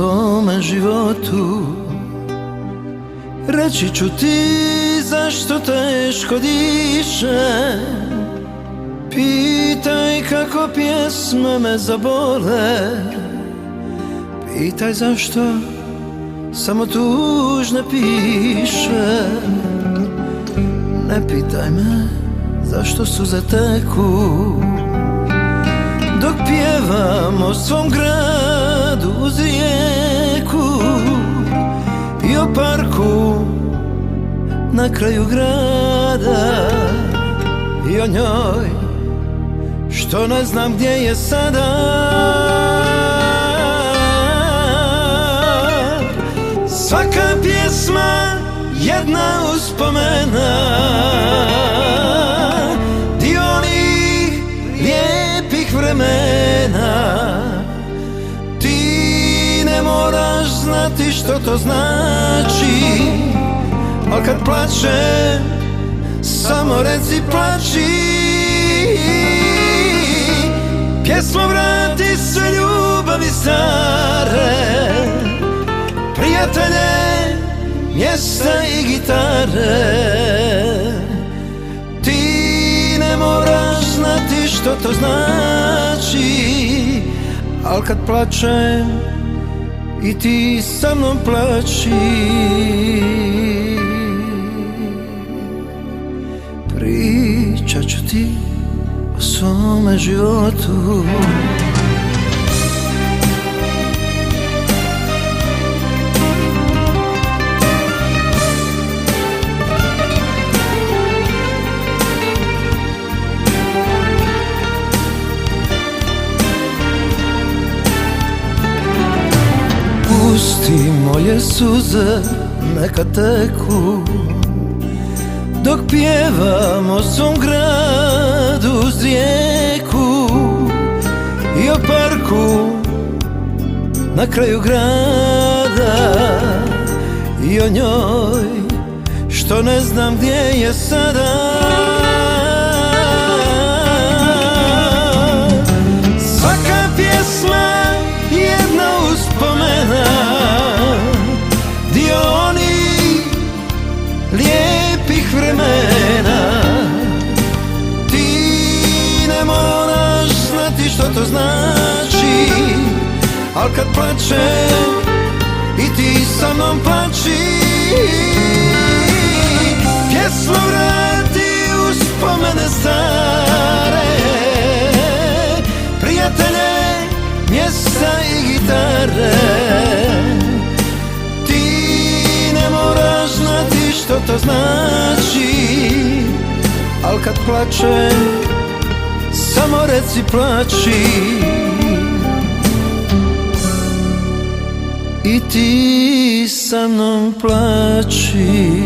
svome životu. Reći ću ti zašto teško dišem, pitaj kako pjesme me zabole, pitaj zašto samo tužne pišem. Ne pitaj me zašto suze teku dok pjevam o svom gradu uz rijeku i o parku na kraju grada i o njoj što ne znam gdje je sada. Svaka pjesma jedna uspomena, dio onih lijepih vremena. Ti ne moraš znati što to znači, al kad plačem samo reci plači. Pjesmo vrati sve ljubavi stare, prijatelje, mjesta i gitare. Ti ne moraš znati što to znači, al kad plačem i ti sa mnom plači. Pričat ću ti o svome životu. Pusti moje suze neka teku dok pjevam o svom gradu uz rijeku i o parku na kraju grada i o njoj što ne znam gdje je sada. Svaka pjesma jedna uspomena, dio onih lijepih vremena. Ti ne moraš znati što to znači, al kad plačem i ti sa mnom plači. Pjesmo vrati uspomene stare, prijatelje, mjesta i gitare. Ti ne moraš znati što to znači, al kad plačem samo reci plači. I ti sa mnom plači.